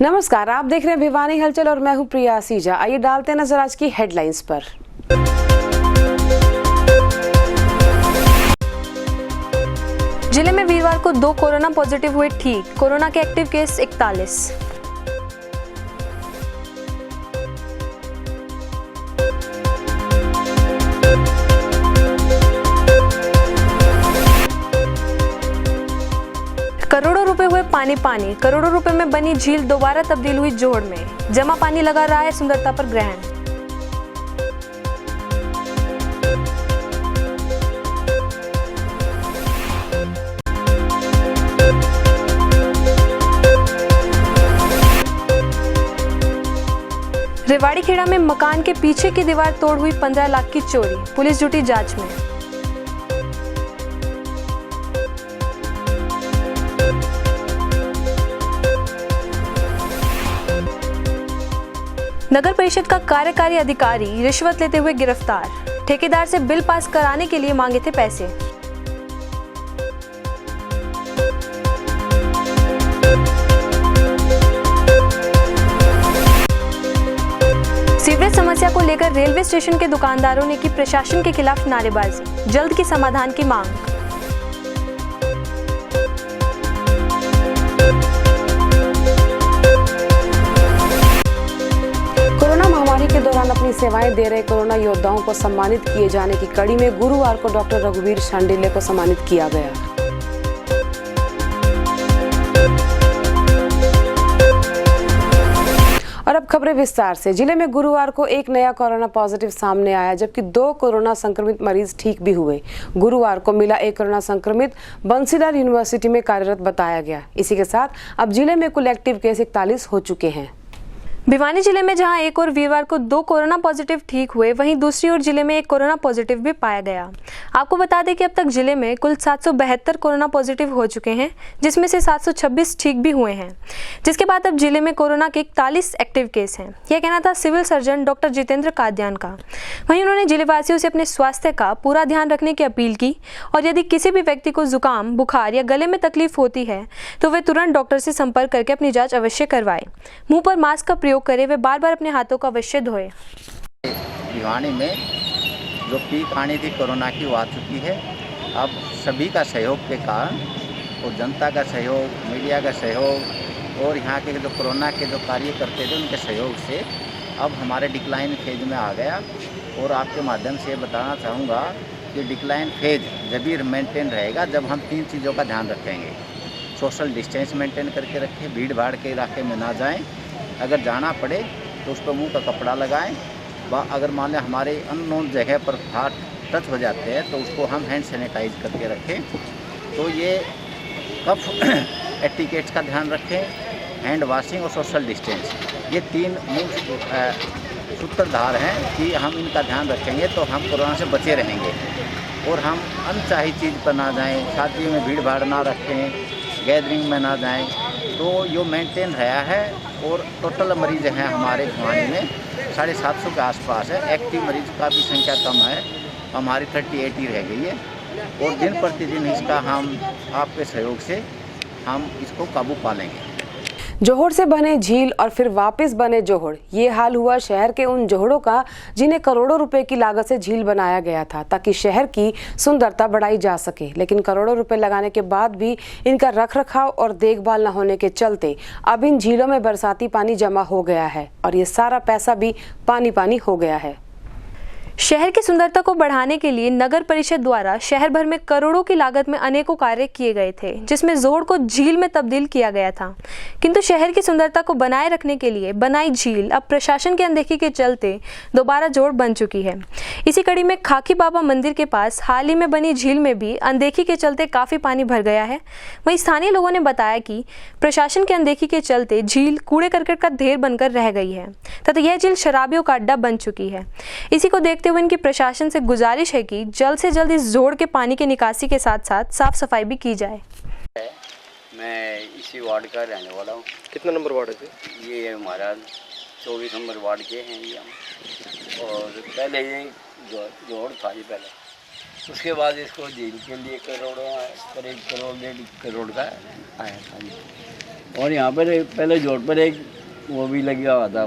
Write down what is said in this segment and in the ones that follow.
नमस्कार, आप देख रहे हैं भिवानी हलचल और मैं हूं प्रिया सीजा। आइए डालते हैं नजर आज की हेडलाइंस पर। जिले में वीरवार को 2 कोरोना पॉजिटिव हुए ठीक। कोरोना के एक्टिव केस 41। करोड़ों रुपए हुए पानी। करोड़ों रुपए में बनी झील दोबारा तब्दील हुई जोहड़ में। जमा पानी लगा रहा है सुंदरता पर ग्रहण। रेवाड़ी खेड़ा में मकान के पीछे की दीवार तोड़ हुई 15 लाख की चोरी। पुलिस जुटी जांच में। नगर परिषद का कार्यकारी अधिकारी रिश्वत लेते हुए गिरफ्तार। ठेकेदार से बिल पास कराने के लिए मांगे थे पैसे। सीवरेज समस्या को लेकर रेलवे स्टेशन के दुकानदारों ने की प्रशासन के खिलाफ नारेबाजी। जल्द की समाधान की मांग। के दौरान अपनी सेवाएं दे रहे कोरोना योद्धाओं को सम्मानित किए जाने की कड़ी में गुरुवार को डॉक्टर रघुवीर शांडिल्य को सम्मानित किया गया। और अब खबरें विस्तार से। जिले में गुरुवार को एक नया कोरोना पॉजिटिव सामने आया, जबकि 2 कोरोना संक्रमित मरीज ठीक भी हुए। गुरुवार को मिला एक कोरोना संक्रमित बंसीलाल यूनिवर्सिटी में कार्यरत बताया गया। इसी के साथ अब जिले में कुल एक्टिव केस 41 हो चुके हैं। भिवानी जिले में जहां एक और वीरवार को 2 कोरोना पॉजिटिव ठीक हुए, वहीं दूसरी ओर जिले में एक कोरोना पॉजिटिव भी पाया गया। आपको बता दें कि अब तक जिले में कुल 772 कोरोना पॉजिटिव हो चुके हैं, जिसमें से 726 ठीक भी हुए हैं। जिसके बाद अब जिले में कोरोना के 41 एक्टिव केस हैं। यह कहना था civil surgeon doctor Jitendra Kadian का। वहीं उन्होंने जिलेवासियों से अपने स्वास्थ्य का पूरा ध्यान रखने की अपील की और यदि किसी भी व्यक्ति को जुकाम, बुखार या गले में तकलीफ होती है तो वे तुरंत डॉक्टर से संपर्क करके अपनी जाँच अवश्य करवाए। मुँह पर मास्क का करे, वे बार बार अपने हाथों का अवश्य धोए। भिवानी में जो पीक आनी थी कोरोना की वो आ चुकी है। अब सभी का सहयोग के कारण और जनता का सहयोग, मीडिया का सहयोग और यहाँ के जो कोरोना के जो कार्य करते थे उनके सहयोग से अब हमारे डिक्लाइन फेज में आ गया। और आपके माध्यम से बताना चाहूँगा कि डिक्लाइन फेज जब भी मेंटेन रहेगा जब हम 3 चीज़ों का ध्यान रखेंगे। सोशल डिस्टेंस मेंटेन करके रखें, भीड़ भाड़ के इलाके में ना जाएं, अगर जाना पड़े तो उस पर मुँह का कपड़ा लगाएं। अगर मान लें हमारे अननोन जगह पर हाथ टच हो जाते हैं तो उसको हम हैंड सैनिटाइज करके रखें। तो ये कफ एटिकेट्स का ध्यान रखें, हैंड वॉशिंग और सोशल डिस्टेंस, ये 3 मुख्य सूत्रधार हैं कि हम इनका ध्यान रखेंगे तो हम कोरोना से बचे रहेंगे। और हम अनचाही चीज़ पर ना जाएं, शादियों में भीड़ भाड़ ना रखें, गैदरिंग में ना जाएं। तो यो मेंटेन रहा है। और टोटल मरीज़ हैं हमारे भिवानी में 750 के आसपास है। एक्टिव मरीज का भी संख्या कम है, हमारी 38 ही रह गई है। और दिन प्रतिदिन इसका हम आपके सहयोग से हम इसको काबू पा लेंगे। जोहड़ से बने झील और फिर वापस बने जोहड़, ये हाल हुआ शहर के उन जोहड़ों का जिन्हें करोड़ों रुपए की लागत से झील बनाया गया था ताकि शहर की सुंदरता बढ़ाई जा सके। लेकिन करोड़ों रुपए लगाने के बाद भी इनका रखरखाव और देखभाल न होने के चलते अब इन झीलों में बरसाती पानी जमा हो गया है और ये सारा पैसा भी पानी पानी हो गया है। शहर की सुंदरता को बढ़ाने के लिए नगर परिषद द्वारा शहर भर में करोड़ों की लागत में अनेकों कार्य किए गए थे, जिसमें जोड़ को झील में तब्दील किया गया था। किंतु शहर की सुंदरता को बनाए रखने के लिए बनाई झील अब प्रशासन की अनदेखी के चलते दोबारा जोड़ बन चुकी है। इसी कड़ी में खाकी बाबा मंदिर के पास हाल ही में बनी झील में भी अनदेखी के चलते काफी पानी भर गया है। वहीं स्थानीय लोगों ने बताया कि प्रशासन की अनदेखी के चलते झील कूड़े करकट का ढेर बनकर रह गई है तथा यह झील शराबियों का अड्डा बन चुकी है। इसी को देखते हुए इनकी प्रशासन से गुजारिश है कि जल्द से जल्द इस जोड़ के पानी की निकासी के साथ साथ साफ सफाई भी की जाए। मैं इसी वार्ड का रहने वाला हूँ। कितना नंबर वार्ड है? ये हमारा 24 नंबर वार्ड के हैं ये हम। और पहले ये जोड़ था ये पहले, उसके बाद इसको झील के लिए करोड़ों, करीब करोड़ 1.5 करोड़ का आया था। और यहाँ पर पहले जोड़ पर एक वो भी लगा हुआ था,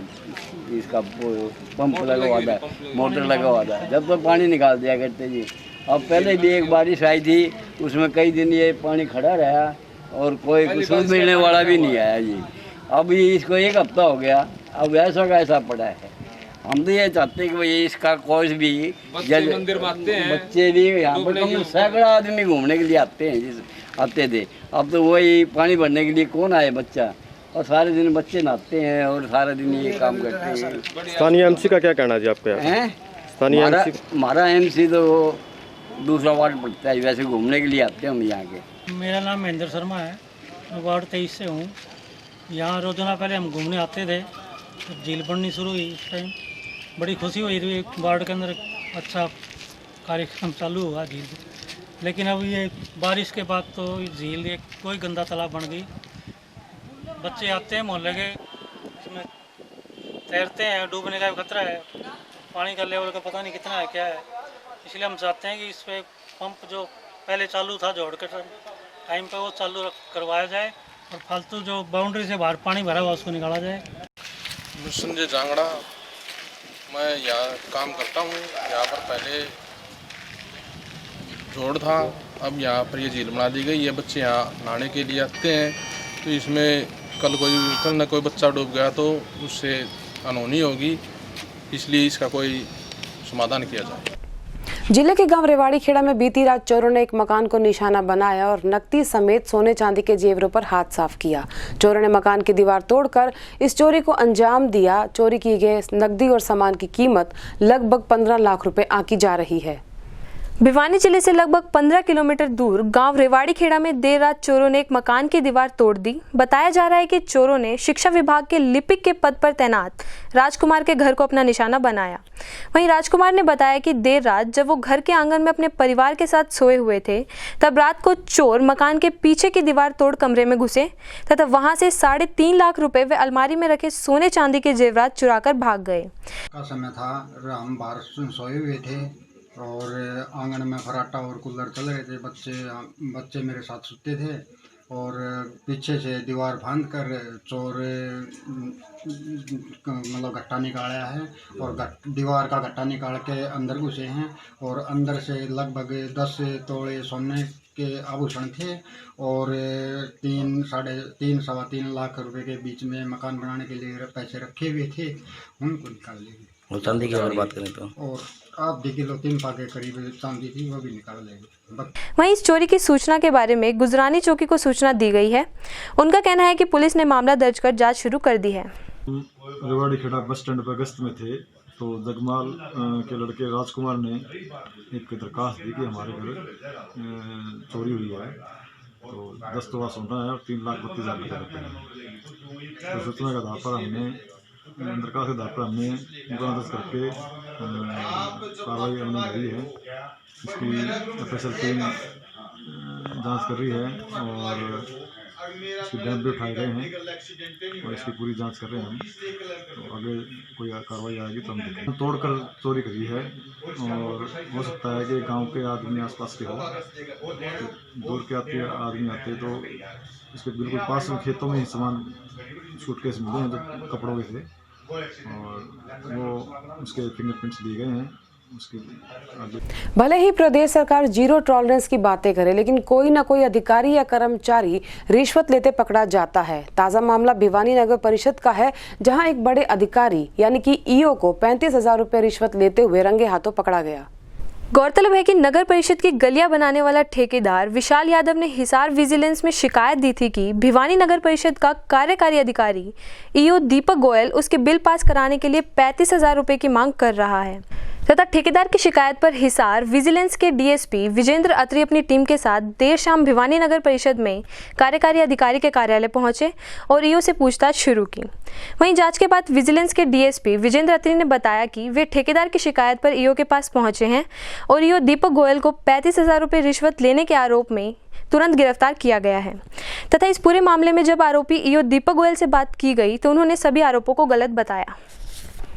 इसका पंप लगा हुआ था, मोटर लगा हुआ था, जब तो पानी निकाल दिया करते जी। अब पहले भी एक बारिश आई थी, उसमें कई दिन ये पानी खड़ा रहा और कोई कुछ मिलने वाला भी नहीं आया जी। अब ये इसको एक हफ्ता हो गया, अब ऐसा का ऐसा पड़ा है। हम तो ये चाहते हैं कि भाई इसका कोई भी मंदिर मानते हैं, बच्चे भी यहाँ पर कम सैकड़ा आदमी घूमने के लिए आते हैं, आते थे। अब तो वही पानी भरने के लिए कौन आए बच्चा, और सारे दिन बच्चे नहाते हैं और सारे दिन ये काम करते हैं। स्थानीय एमसी का क्या कहना जी आपका? हैं स्थानीय हमारा एमसी तो दूसरा वार्ड पड़ता है, वैसे घूमने के लिए आते हैं हम यहाँ के। मेरा नाम महेंद्र शर्मा है, मैं वार्ड 23 से हूँ। यहाँ रोजाना पहले हम घूमने आते थे, जब झील बननी शुरू हुई उस टाइम बड़ी खुशी हुई थी, वार्ड के अंदर अच्छा कार्यक्रम चालू हुआ झील। लेकिन अब ये बारिश के बाद तो झील एक कोई गंदा तालाब बन गई। बच्चे आते हैं मोहल्ले के, इसमें तैरते हैं, डूबने का खतरा है, पानी का लेवल का पता नहीं कितना है क्या है। इसलिए हम चाहते हैं कि इस पर पंप जो पहले चालू था जोड़ के टाइम पे वो चालू करवाया जाए और फालतू जो बाउंड्री से बाहर पानी भरा हुआ उसको निकाला जाए। संजय जांगड़ा, मैं यहाँ काम करता हूँ। यहाँ पर पहले जोड़ था, अब यहाँ पर ये झील बना दी गई है। बच्चे यहाँ नहाने के लिए आते हैं, तो इसमें कल न कोई बच्चा डूब गया तो उससे अनहोनी होगी, इसलिए इसका कोई समाधान किया जाए। जिले के गांव रेवाड़ी खेड़ा में बीती रात चोरों ने एक मकान को निशाना बनाया और नकदी समेत सोने चांदी के जेवरों पर हाथ साफ किया। चोरों ने मकान की दीवार तोड़कर इस चोरी को अंजाम दिया। चोरी की गई नकदी और सामान की कीमत लगभग 15 लाख रुपए आंकी जा रही है। भिवानी जिले से लगभग 15 किलोमीटर दूर गांव रेवाड़ी खेड़ा में देर रात चोरों ने एक मकान की दीवार तोड़ दी। बताया जा रहा है कि चोरों ने शिक्षा विभाग के लिपिक के पद पर तैनात राजकुमार के घर को अपना निशाना बनाया। वहीं राजकुमार ने बताया कि देर रात जब वो घर के आंगन में अपने परिवार के साथ सोए हुए थे, तब रात को चोर मकान के पीछे की दीवार तोड़ कमरे में घुसे तथा वहां से 3.5 लाख रुपए व अलमारी में रखे सोने चांदी के जेवरात चुराकर भाग गए। का समय था, हम बाहर सोए हुए थे और आंगन में फराटा और कूलर चल रहे थे। बच्चे मेरे साथ सोते थे और पीछे से दीवार फांद कर चोर मतलब गट्टा निकाला है और दीवार का गट्टा निकाल के अंदर घुसे हैं और अंदर से लगभग 10 तोड़े सोने के आभूषण थे और 3-3.5 लाख रुपए के बीच में मकान बनाने के लिए पैसे रखे हुए थे, उनको निकाल लिए। और चांदी की अगर बात करें तो और आधे किलो 3 पा के करीब चांदी थी, वो भी निकाल लेंगे। वहीं इस चोरी की सूचना के बारे में गुजरानी चौकी को सूचना दी गई है। उनका कहना है कि पुलिस ने मामला दर्ज कर जांच शुरू कर दी है। रेवाड़ी खेड़ा बस स्टैंड पर गश्त में थे तो जगमाल के लड़के राजकुमार ने एक दरखास्त दी कि हमारे घर चोरी हुई है, तो 10 तोला सोना है और 3,32,000 रुपये लगते हैं। तो सूचना के आधार पर हमने दरखास्त के आधार पर हमने मुकदमा दर्ज करके कार्रवाई हमने करी है। इसकी स्पेशल टीम जांच कर रही है और इसके डैम भी उठाए गए हैं और इसकी पूरी जांच कर रहे हैं हम। तो आगे कोई कार्रवाई आएगी तो हम देखेंगे। तोड़कर चोरी करी है और हो सकता है कि गांव के आदमी आसपास के हो, तो दूर के आदमी आते तो इसके बिल्कुल पास में खेतों में ही सामान सूटकेस मिले हैं जो कपड़ों के थे और वो उसके फिंगरप्रिंट्स दिए गए हैं। भले ही प्रदेश सरकार जीरो टॉलरेंस की बातें करे, लेकिन कोई न कोई अधिकारी या कर्मचारी रिश्वत लेते पकड़ा जाता है। ताजा मामला भिवानी नगर परिषद का है, जहां एक बड़े अधिकारी यानी कि ईओ को 35,000 रुपए रिश्वत लेते हुए रंगे हाथों पकड़ा गया। गौरतलब है कि नगर परिषद की गलियां बनाने वाला ठेकेदार विशाल यादव ने हिसार विजिलेंस में शिकायत दी थी कि भिवानी नगर परिषद का कार्यकारी अधिकारी ईओ दीपक गोयल उसके बिल पास कराने के लिए 35,000 रुपए की मांग कर रहा है तथा ठेकेदार की शिकायत पर हिसार विजिलेंस के डीएसपी विजेंद्र अत्री अपनी टीम के साथ देर शाम भिवानी नगर परिषद में कार्यकारी अधिकारी के कार्यालय पहुंचे और ईओ से पूछताछ शुरू की। वहीं जांच के बाद विजिलेंस के डीएसपी विजेंद्र अत्री ने बताया कि वे ठेकेदार की शिकायत पर ईओ के पास पहुंचे हैं और ईओ दीपक गोयल को 35,000 रुपये रिश्वत लेने के आरोप में तुरंत गिरफ्तार किया गया है तथा इस पूरे मामले में जब आरोपी ईओ दीपक गोयल से बात की गई तो उन्होंने सभी आरोपों को गलत बताया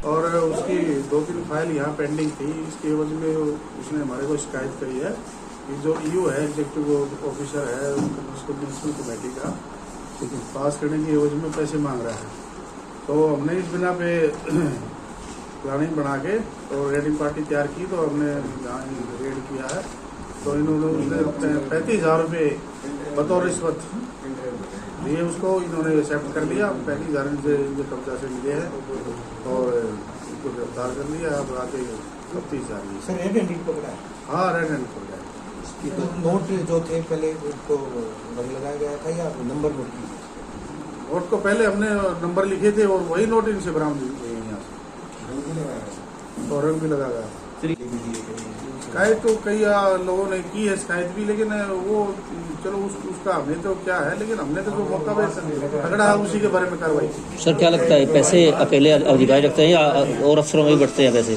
और उसकी 2-3 फाइल यहाँ पेंडिंग थी। इसकी एवज में उसने हमारे को शिकायत करी है कि जो ईओ है एग्जीक्यूटिव ऑफिसर है म्यूनसिपल कमेटी का, लेकिन पास करने की एवज में पैसे मांग रहा है। तो हमने इस बिना पे प्लानिंग बना के और रेडिंग पार्टी तैयार की। तो हमने जहाँ रेड किया है तो इन्होंने उसने 35,000 रुपये बतौर रिश्वत लिए, उसको इन्होंने एक्सेप्ट कर लिया। 35,000 से इनके कब्जा से मिले हैं और इनको गिरफ्तार कर लिया। अब आके 35,000 सर रेड हैंडेड पकड़ा है? हाँ, रेड हैंड पकड़ा है। तो नोट जो थे पहले उनको रंग लगाया गया था या नंबर नोट की? नोट को पहले हमने नंबर लिखे थे और वही नोट इनसे बरामद हुए हैं यहाँ से, और रंग भी लगा गया। शिकायत तो कई लोगों ने की है शिकायत भी, लेकिन वो चलो उसका हमें तो क्या है, लेकिन हमने तो जो मौका पे पकड़ा है उसी के बारे में कार्रवाई की। सर क्या लगता है पैसे अकेले अधिकारी रखते हैं या और अफसरों में भी बढ़ते हैं पैसे?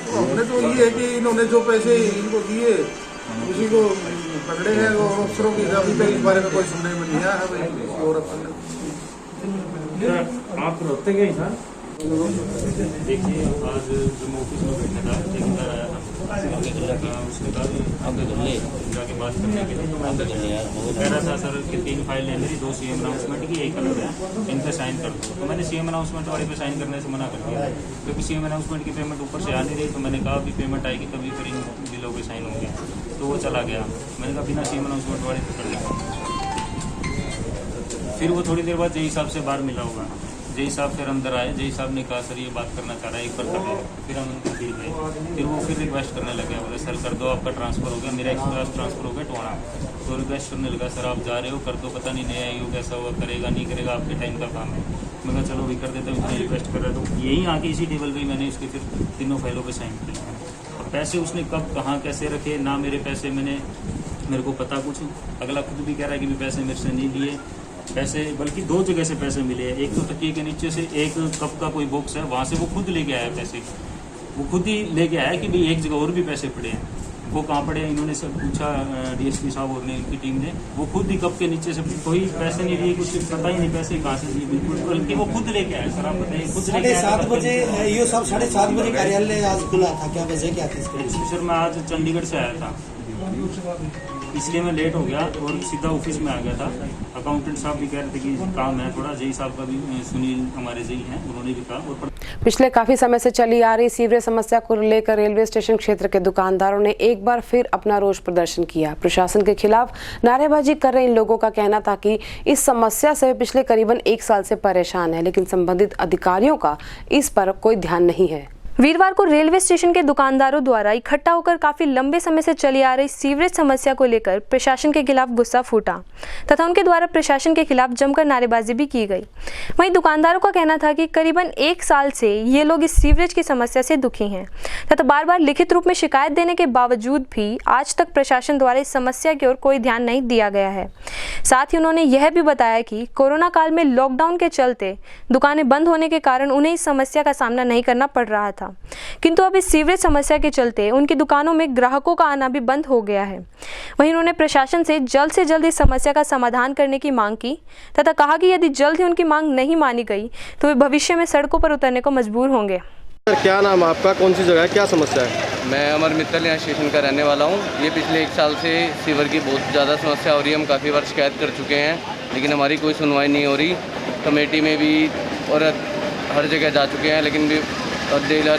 तो हमने तो ये है कि इन्होंने जो पैसे इनको दिए उसी को पकड़े हैं, और अफसरों की अभी तक इस बारे में कोई सुनने में नहीं आया है भाई और अफसर ने। आप रोकते गए सर? देखिए आज जो मैं ऑफिस में बैठा था ठेकेदार आया था, उसने कहा जाके बात करने के लिए कह रहा था सर कि 3 फाइल है मेरी, 2 CM अनाउंसमेंट की, 1 अलग है, इन पर साइन कर दो। तो मैंने CM अनाउंसमेंट वाले पे साइन करने से मना कर दिया, क्योंकि CM अनाउंसमेंट की पेमेंट ऊपर से आ नहीं रही। तो मैंने कहा अभी पेमेंट आएगी तभी फिर इन बिलों के साइन होंगे। तो वो चला गया। मैंने कहा बिना CM अनाउंसमेंट वाले पे कर लिया। फिर वो थोड़ी देर बाद जय साहब से बाहर मिला होगा। जय साहब फिर अंदर आए। जय साहब ने कहा सर ये बात करना चाह रहा है, एक बार कर लो। फिर हम उनको ठीक है। फिर वो फिर रिक्वेस्ट करने लगे, बोले सर कर दो, आपका ट्रांसफ़र हो गया, मेरा एक्सप्रेस ट्रांसफ़र हो गया टोना। तो रिक्वेस्ट करने लगा सर आप जा रहे हो कर दो, पता नहीं नया आई हो कैसा हुआ, करेगा नहीं करेगा आपके टाइम का काम है। मैं कहा चलो भी कर देता हूँ, इतने रिक्वेस्ट कर रहा। तो यही आके इसी टेबल पर मैंने उसके फिर 3 फाइलों पर साइन किए हैं। और पैसे उसने कब कहाँ कैसे रखे ना, मेरे पैसे मेरे को पता कुछ। अगला खुद भी कह रहा है कि भी पैसे मेरे से नहीं लिए पैसे, बल्कि 2 जगह से पैसे मिले हैं। एक तो तकिए के नीचे से एक कप का कोई बॉक्स है, वहाँ से वो खुद लेके आया पैसे। वो खुद ही लेके आया कि भाई एक जगह और भी पैसे पड़े हैं। वो कहाँ पड़े हैं इन्होंने सब पूछा, DSP साहब और ने उनकी टीम ने। वो खुद ही कप के नीचे से कोई पैसे नहीं लिए, कुछ पता ही नहीं पैसे कहाँ से लिए बिल्कुल, बल्कि वो खुद लेके आया। सर आप बताइए, खुद लेके आया। 7:30 बजे ये सब 7:30 बजे कार्यालय आज खुला था, क्या वजह क्या थी? सर मैं आज चंडीगढ़ से आया था, इसलिए मैं लेट हो गया और सीधा ऑफिस में आ गया था। अकाउंटेंट साहब भी कह रहे थे कि काम है थोड़ा। जय साहब का भी, सुनील हमारे जय हैं, उन्होंने भी कहा। और पिछले काफी समय से चली आ रही सीवरेज समस्या को लेकर रेलवे स्टेशन क्षेत्र के दुकानदारों ने एक बार फिर अपना रोष प्रदर्शन किया। प्रशासन के खिलाफ नारेबाजी कर रहे इन लोगों का कहना था कि इस समस्या से पिछले करीबन 1 साल से परेशान है, लेकिन संबंधित अधिकारियों का इस पर कोई ध्यान नहीं है। वीरवार को रेलवे स्टेशन के दुकानदारों द्वारा इकट्ठा होकर काफी लंबे समय से चली आ रही सीवरेज समस्या को लेकर प्रशासन के खिलाफ गुस्सा फूटा तथा उनके द्वारा प्रशासन के खिलाफ जमकर नारेबाजी भी की गई। वहीं दुकानदारों का कहना था कि करीबन 1 साल से ये लोग इस सीवरेज की समस्या से दुखी हैं तथा बार बार लिखित रूप में शिकायत देने के बावजूद भी आज तक प्रशासन द्वारा इस समस्या की ओर कोई ध्यान नहीं दिया गया है। साथ ही उन्होंने यह भी बताया कि कोरोना काल में लॉकडाउन के चलते दुकानें बंद होने के कारण उन्हें इस समस्या का सामना नहीं करना पड़ रहा था, किंतु अब इस सीवरेज समस्या के चलते उनकी दुकानों में ग्राहकों का आना भी बंद हो गया है। वहीं उन्होंने प्रशासन से जल्द इस समस्या का समाधान करने की मांग की तथा कहा कि यदि जल्द ही उनकी मांग नहीं मानी गई तो वे भविष्य में सड़कों पर उतरने को मजबूर होंगे। सर क्या नाम आपका, कौन सी जगह है, क्या समस्या है? मैं अमर मित्तल यहाँ स्टेशन का रहने वाला हूँ। ये पिछले 1 साल से सीवर की बहुत ज़्यादा समस्या हो रही है। हम काफ़ी बार शिकायत कर चुके हैं लेकिन हमारी कोई सुनवाई नहीं हो रही। कमेटी में भी और हर जगह जा चुके हैं, लेकिन भी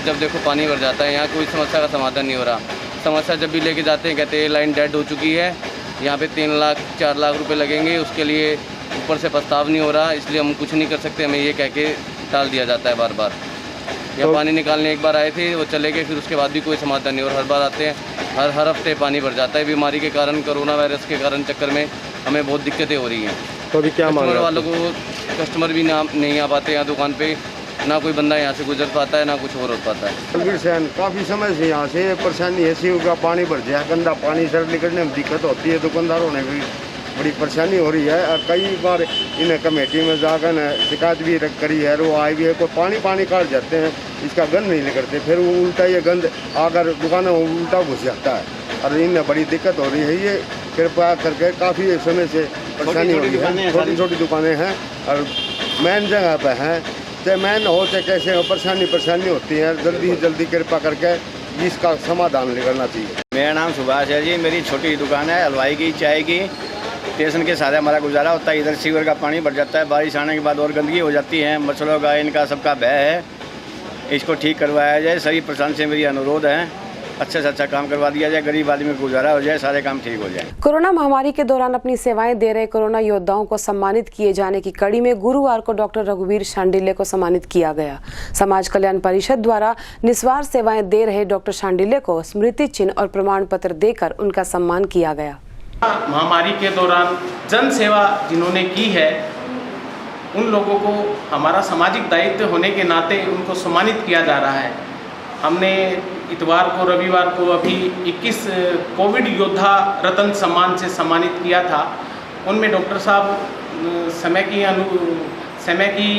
जब देखो पानी भर जाता है। यहाँ कोई समस्या का समाधान नहीं हो रहा। समस्या जब भी लेके जाते हैं कहते हैं लाइन डेड हो चुकी है, यहाँ पे 3 लाख 4 लाख रुपए लगेंगे, उसके लिए ऊपर से प्रस्ताव नहीं हो रहा, इसलिए हम कुछ नहीं कर सकते। हमें ये कह के टाल दिया जाता है बार बार। यहाँ पानी निकालने एक बार आए थे, वो चले गए, फिर उसके बाद भी कोई समाधान नहीं। और हर बार आते हैं, हर हफ्ते पानी भर जाता है। बीमारी के कारण, कोरोना वायरस के कारण चक्कर में हमें बहुत दिक्कतें हो रही हैं। तो अभी क्या मांग रहे हैं? वालों को कस्टमर भी नहीं आ पाते यहाँ दुकान पे, ना कोई बंदा यहाँ से गुजर पाता है, ना कुछ और हो पाता है। काफ़ी समय से यहाँ से परेशानी है, सीवर का पानी भर जाए, गंदा पानी सर निकलने में दिक्कत होती है। दुकानदारों ने भी बड़ी परेशानी हो रही है। कई बार इन्हें कमेटी में जाकर शिकायत भी करी है, वो आई भी है। कोई पानी काट जाते हैं, इसका गंद नहीं निकलते, फिर वो उल्टा ये गंद आकर दुकानों में उल्टा घुस जाता है और इन्हें बड़ी दिक्कत हो रही है। ये कृपया करके काफ़ी समय से परेशानी हो रही है। छोटी छोटी दुकानें हैं और मेन जगह पर हैं, चाहे मैन हो चाहे कैसे हो, परेशानी होती है। जल्दी से जल्दी कृपा करके इसका समाधान निकलना चाहिए। मेरा नाम सुभाष है जी। मेरी छोटी दुकान है हलवाई की, चाय की। स्टेशन के सहारे हमारा गुजारा होता है। इधर सीवर का पानी भर जाता है, बारिश आने के बाद और गंदगी हो जाती है, मच्छरों का इनका सबका भय है। इसको ठीक करवाया जाए। सभी प्रशासन से मेरी अनुरोध है, अच्छे से अच्छा काम करवा दिया जाए, गरीब आदमी को गुजारा हो जाए, सारे काम ठीक हो जाए। कोरोना महामारी के दौरान अपनी सेवाएं दे रहे कोरोना योद्धाओं को सम्मानित किए जाने की कड़ी में गुरुवार को डॉक्टर रघुवीर शांडिल्य को सम्मानित किया गया। समाज कल्याण परिषद द्वारा निस्वार्थ सेवाएं दे रहे डॉक्टर शांडिल्य को स्मृति चिन्ह और प्रमाण पत्र देकर उनका सम्मान किया गया। महामारी के दौरान जन सेवा जिन्होंने की है, उन लोगों को हमारा सामाजिक दायित्व होने के नाते उनको सम्मानित किया जा रहा है। हमने इतवार को, रविवार को अभी 21 कोविड योद्धा रत्न सम्मान से सम्मानित किया था। उनमें डॉक्टर साहब समय की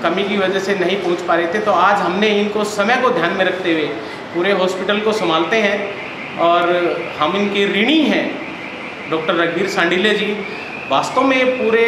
कमी की वजह से नहीं पहुंच पा रहे थे, तो आज हमने इनको समय को ध्यान में रखते हुए पूरे हॉस्पिटल को संभालते हैं और हम इनके ऋणी हैं। डॉक्टर रघुवीर शांडिल्य जी वास्तव में पूरे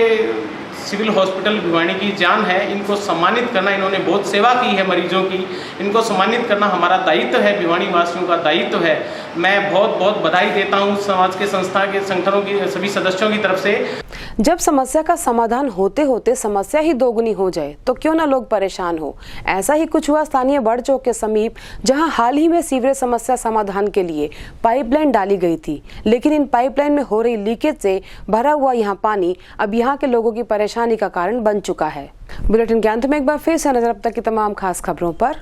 सिविल हॉस्पिटल भिवानी की जान है। इनको सम्मानित करना, इन्होंने बहुत सेवा की है मरीजों की, इनको सम्मानित करना हमारा दायित्व है, भिवानी वासियों का दायित्व है। मैं बहुत बहुत बधाई देता हूँ समाज के संस्था के संगठनों की सभी सदस्यों की तरफ से। जब समस्या का समाधान होते होते समस्या ही दोगुनी हो जाए तो क्यों ना लोग परेशान हो। ऐसा ही कुछ हुआ स्थानीय बड़ चौक के समीप, जहां हाल ही में सीवरेज समस्या समाधान के लिए पाइपलाइन डाली गई थी, लेकिन इन पाइपलाइन में हो रही लीकेज से भरा हुआ यहां पानी अब यहां के लोगों की परेशानी का कारण बन चुका है। बुलेटिन के अंत में एक बार फिर से नजर अब तक की तमाम खास खबरों पर।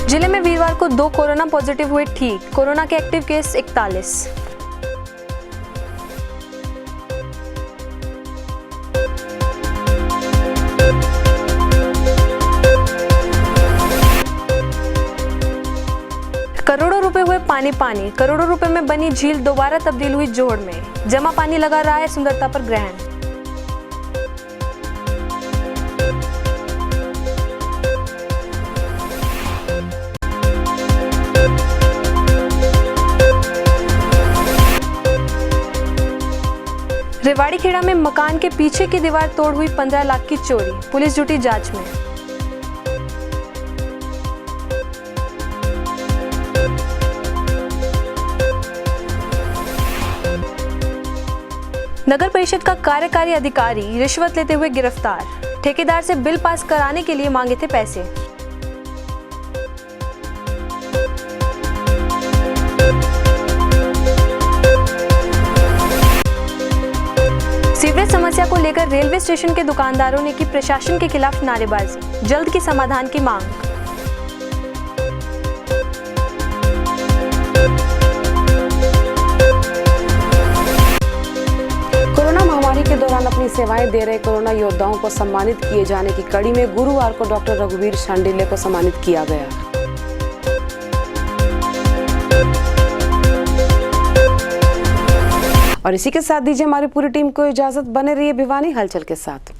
जिले में वीरवार को 2 कोरोना पॉजिटिव हुए ठीक। कोरोना के एक्टिव केस 41। करोड़ों रुपए हुए पानी। करोड़ों रुपए में बनी झील दोबारा तब्दील हुई जोड़ में। जमा पानी लगा रहा है सुंदरता पर ग्रहण। रेवाड़ी खेड़ा में मकान के पीछे की दीवार तोड़ हुई 15 लाख की चोरी। पुलिस जुटी जांच में। नगर परिषद का कार्यकारी अधिकारी रिश्वत लेते हुए गिरफ्तार। ठेकेदार से बिल पास कराने के लिए मांगे थे पैसे। सीवरेज समस्या को लेकर रेलवे स्टेशन के दुकानदारों ने की प्रशासन के खिलाफ नारेबाजी। जल्द की समाधान की मांग। कोरोना महामारी के दौरान अपनी सेवाएं दे रहे कोरोना योद्धाओं को सम्मानित किए जाने की कड़ी में गुरुवार को डॉक्टर रघुवीर शांडिल्य को सम्मानित किया गया। और इसी के साथ दीजिए हमारी पूरी टीम को इजाजत। बने रहिए भिवानी हलचल के साथ।